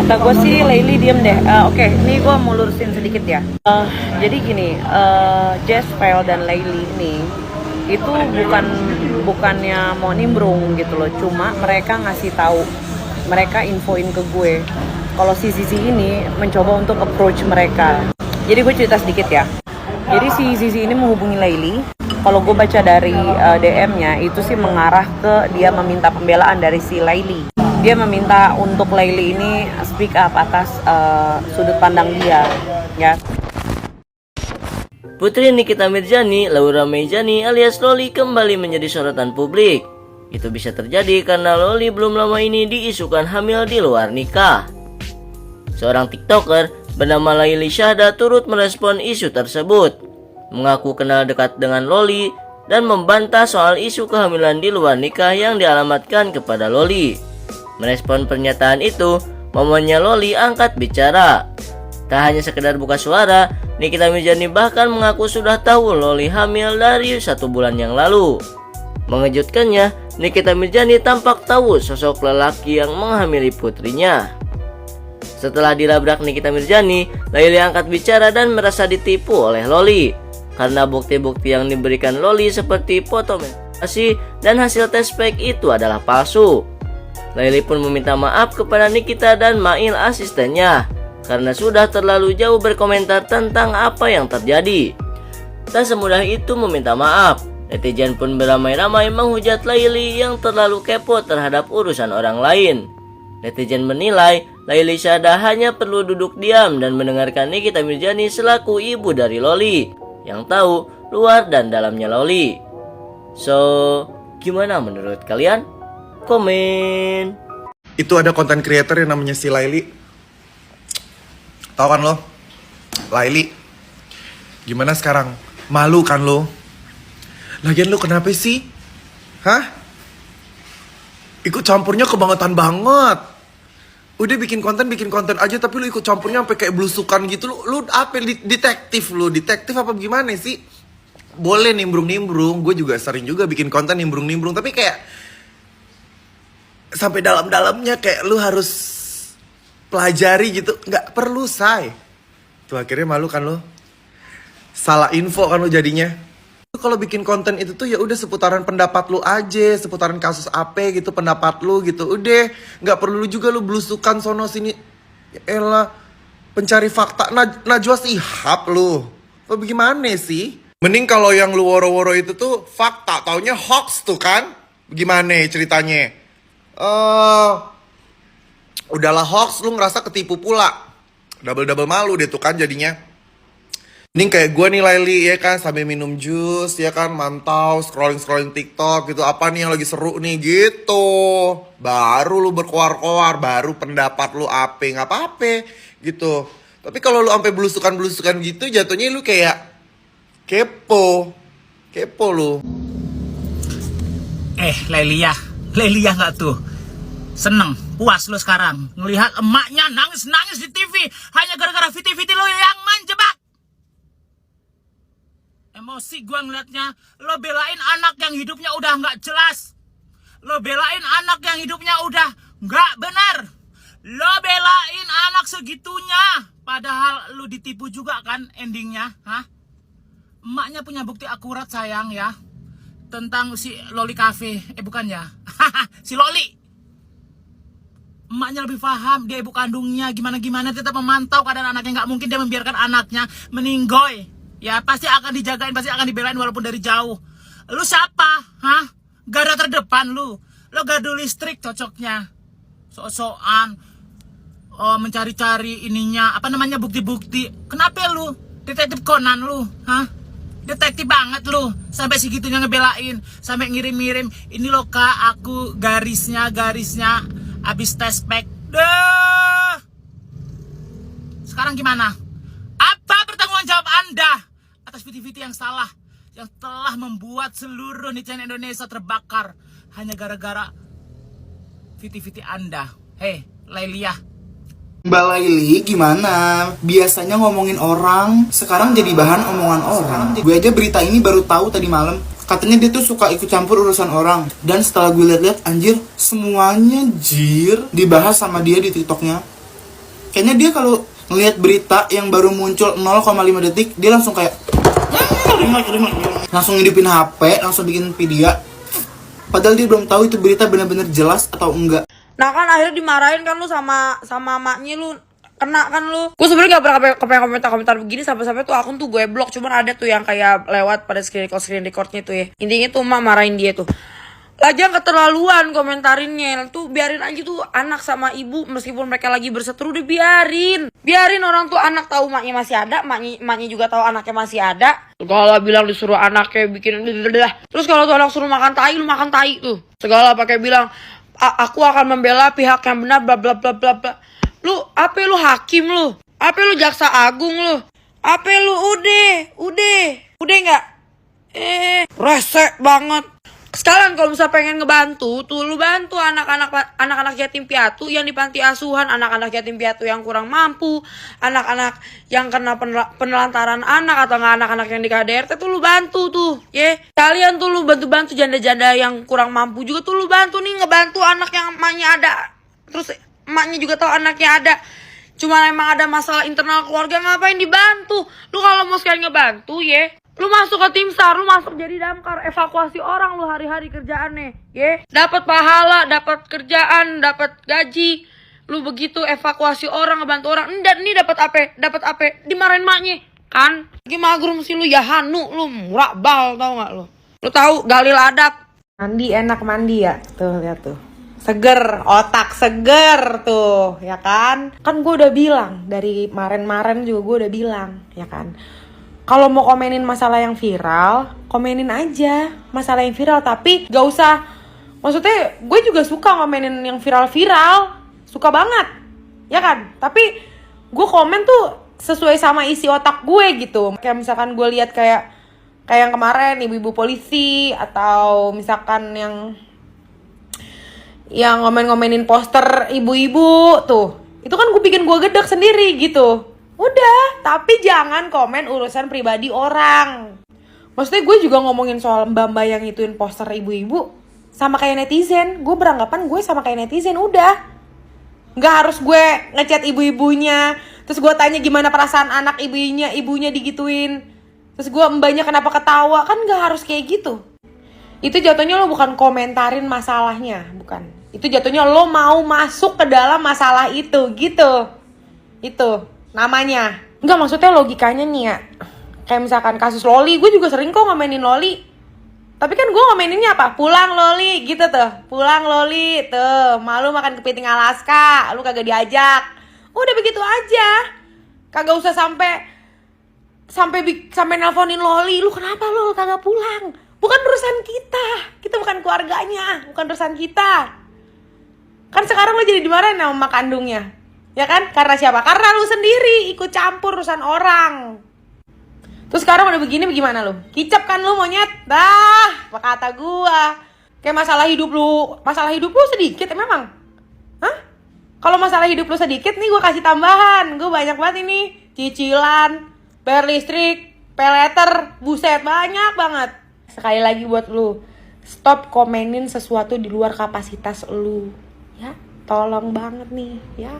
Kata gue sih Laili diem deh. Oke, ini gue mau lurusin sedikit ya. Jadi gini, Jess, Fail dan Laili ini itu bukannya mau nimbrung gitu loh. Cuma mereka ngasih tahu, mereka infoin ke gue kalau si Zizi ini mencoba untuk approach mereka. Jadi gue cerita sedikit ya. Jadi si Zizi ini menghubungi Laili. Kalau gue baca dari DM-nya itu sih mengarah ke dia meminta pembelaan dari si Laili. Dia meminta untuk Laili ini speak up atas sudut pandang dia, ya. Putri Nikita Mirzani, Laura Mejani alias Loli kembali menjadi sorotan publik. Itu bisa terjadi karena Loli belum lama ini diisukan hamil di luar nikah. Seorang TikToker bernama Laili Syahda turut merespon isu tersebut, mengaku kenal dekat dengan Loli dan membantah soal isu kehamilan di luar nikah yang dialamatkan kepada Loli. Merespon pernyataan itu, mamanya Loli angkat bicara. Tak hanya sekedar buka suara, Nikita Mirzani bahkan mengaku sudah tahu Loli hamil dari 1 bulan yang lalu. Mengejutkannya, Nikita Mirzani tampak tahu sosok lelaki yang menghamili putrinya. Setelah dilabrak Nikita Mirzani, Laili angkat bicara dan merasa ditipu oleh Loli karena bukti-bukti yang diberikan Loli seperti foto menstruasi dan hasil tes pack itu adalah palsu. Laili pun meminta maaf kepada Nikita dan Mail asistennya karena sudah terlalu jauh berkomentar tentang apa yang terjadi. Tak semudah itu meminta maaf. Netizen pun beramai-ramai menghujat Laili yang terlalu kepo terhadap urusan orang lain. Netizen menilai Laili Syahda hanya perlu duduk diam dan mendengarkan Nikita Mirzani selaku ibu dari Loli yang tahu luar dan dalamnya Loli. So, gimana menurut kalian? Komen. Itu ada konten creator yang namanya si Laili. Tahu kan lo? Laili. Gimana sekarang? Malu kan lo? Lagian lo kenapa sih? Hah? Ikut campurnya kebangetan banget. Udah bikin konten aja tapi lu ikut campurnya sampai kayak belusukan gitu. Lu apa detektif lu? Detektif apa gimana sih? Boleh nimbrung-nimbrung. Gue juga sering juga bikin konten nimbrung-nimbrung, tapi kayak sampai dalam-dalamnya kayak lu harus pelajari gitu. Nggak perlu, say. Tuh akhirnya malu kan lu? Salah info kan lu jadinya. Kalau bikin konten itu tuh ya udah seputaran pendapat lu aja, seputaran kasus apa gitu, pendapat lu gitu. Udah, nggak perlu juga lu belusukan sono sini. Ya elah, pencari fakta Najwa Shihab lu. Apa bagaimana sih? Mending kalau yang lu woro-woro itu tuh fakta, taunya hoax tuh kan? Gimana ceritanya? Udahlah hoax, lu ngerasa ketipu pula. Double malu deh tuh kan jadinya. Ini kayak gue nih Laili ya kan, sambil minum jus ya kan, mantau scrolling TikTok gitu, apa nih yang lagi seru nih gitu. Baru lu berkoar-koar, baru pendapat lu apa, nggak apa-apa gitu. Tapi kalau lu sampai belusukan gitu, jatuhnya lu kayak kepo lu. Lailia nggak tuh? Seneng, puas lu sekarang ngelihat emaknya nangis di TV hanya gara-gara viti-viti lu yang menjebak. Emosi gua ngeliatnya. Lo belain anak yang hidupnya udah nggak jelas. Lo belain anak yang hidupnya udah nggak benar. Lo belain anak segitunya. Padahal lo ditipu juga kan endingnya. Hah? Emaknya punya bukti akurat sayang ya. Tentang si Loli Cafe. Bukan ya. Si Loli. Emaknya lebih paham. Dia ibu kandungnya. Gimana-gimana tetap memantau keadaan anaknya. Nggak mungkin dia membiarkan anaknya meninggoy. Ya pasti akan dijagain, pasti akan dibelain walaupun dari jauh. Lu siapa? Hah? Garda terdepan lu. Lu gardu listrik cocoknya. Sok-sokan mencari-cari ininya, apa namanya, bukti-bukti. Kenapa lu? Detektif Conan lu, hah? Detektif banget lu. Sampai segitunya ngebelain, sampai ngirim-ngirim. Ini loh Kak, aku garisnya habis tes pack. Deh. Sekarang gimana? Apa pertanggungan jawab Anda atas viti-viti yang salah, yang telah membuat seluruh netizen Indonesia terbakar hanya gara-gara viti-viti Anda? Hei, Lailia. Mbak Laili gimana? Biasanya ngomongin orang, sekarang jadi bahan omongan orang. Gue aja berita ini baru tahu tadi malam. Katanya dia tuh suka ikut campur urusan orang. Dan setelah gue lihat-lihat, anjir, semuanya dibahas sama dia di TikToknya. Kayaknya dia kalau ngelihat berita yang baru muncul 0,5 detik, dia langsung kayak langsung ngidupin HP, langsung bikin video. Padahal dia belum tahu itu berita benar-benar jelas atau enggak. Nah kan akhirnya dimarahin kan lu sama maknya lu, kena kan lu. Gue sebenarnya gak pernah komentar begini sampai tuh akun tuh gue blok. Cuman ada tuh yang kayak lewat pada screen recordnya tuh ya. Intinya tuh emak marahin dia tuh. Lajang keterlaluan komentarinnya tuh, biarin aja tuh anak sama ibu meskipun mereka lagi berseteru, udah biarin orang tuh anak tahu maknya masih ada, maknya juga tahu anaknya masih ada. Segala bilang disuruh anaknya bikin terus kalau tuh anak suruh makan tai, lu makan tai tuh. Segala pakai bilang aku akan membela pihak yang benar bla bla bla bla bla. Lu apa lu hakim lu? Apa lu jaksa agung lu? Apa lu udah nggak? Resek banget. Sekarang kalau misalnya pengen ngebantu, tuh lu bantu anak-anak yatim piatu yang di panti asuhan, anak-anak yatim piatu yang kurang mampu, anak-anak yang kena penelantaran anak atau nggak anak-anak yang di KDRT tuh lu bantu tuh, ya. Kalian tuh lu bantu janda-janda yang kurang mampu juga tuh lu bantu nih, ngebantu anak yang emaknya ada, terus emaknya juga tahu anaknya ada. Cuma emang ada masalah internal keluarga, ngapain dibantu? Lu kalau mau sekalian ngebantu, ya. Lu masuk ke tim SAR, lu masuk jadi damkar, evakuasi orang lu hari-hari kerjaannya, ya. Dapat pahala, dapat kerjaan, dapat gaji. Lu begitu evakuasi orang, ngebantu orang. Dan ini dapat apa? Dimarahin maknya. Kan? Gimana magrum sih lu ya Hanu, lu murah bal, tau gak lu? Lu tahu Galil Adab. Mandi enak mandi ya. Tuh lihat tuh. Seger, otak seger tuh, ya kan? Kan gue udah bilang dari kemarin juga gue udah bilang, ya kan? Kalau mau komenin masalah yang viral, komenin aja masalah yang viral, tapi gak usah. Maksudnya gue juga suka komenin yang viral-viral, suka banget, ya kan? Tapi gue komen tuh sesuai sama isi otak gue gitu. Kayak misalkan gue lihat kayak yang kemarin ibu-ibu polisi, atau misalkan yang ngomenin poster ibu-ibu tuh, itu kan gue bikin gue gedek sendiri gitu. Udah, tapi jangan komen urusan pribadi orang. Maksudnya gue juga ngomongin soal mbak-mbak yang ituin poster ibu-ibu sama kayak netizen. Gue beranggapan gue sama kayak netizen, udah. Nggak harus gue ngechat ibu-ibunya, terus gue tanya gimana perasaan anak ibunya digituin, terus gue mbaknya kenapa ketawa. Kan nggak harus kayak gitu. Itu jatuhnya lo bukan komentarin masalahnya, bukan. Itu jatuhnya lo mau masuk ke dalam masalah itu, gitu. Itu namanya. Enggak, maksudnya logikanya nih ya, kayak misalkan kasus Loli, gue juga sering kok ngomenin Loli. Tapi kan gue ngomeninnya apa? Pulang Loli, gitu tuh. Pulang Loli, tuh. Malu makan kepiting Alaska, lu kagak diajak. Udah begitu aja. Kagak usah sampai nelponin Loli, lu kenapa lu kagak pulang? Bukan urusan kita. Kita bukan keluarganya, bukan urusan kita. Kan sekarang lu jadi dimarahin sama mak kandungnya. Ya kan? Karena siapa? Karena lu sendiri ikut campur urusan orang. Terus sekarang udah begini bagaimana lu? Kicap kan lu monyet? Dah, apa kata gua? Kayak masalah hidup lu sedikit memang? Hah? Kalau masalah hidup lu sedikit nih gua kasih tambahan. Gua banyak banget ini. Cicilan, bayar listrik, pay letter, buset banyak banget. Sekali lagi buat lu, stop komenin sesuatu di luar kapasitas lu. Ya, tolong banget nih, ya.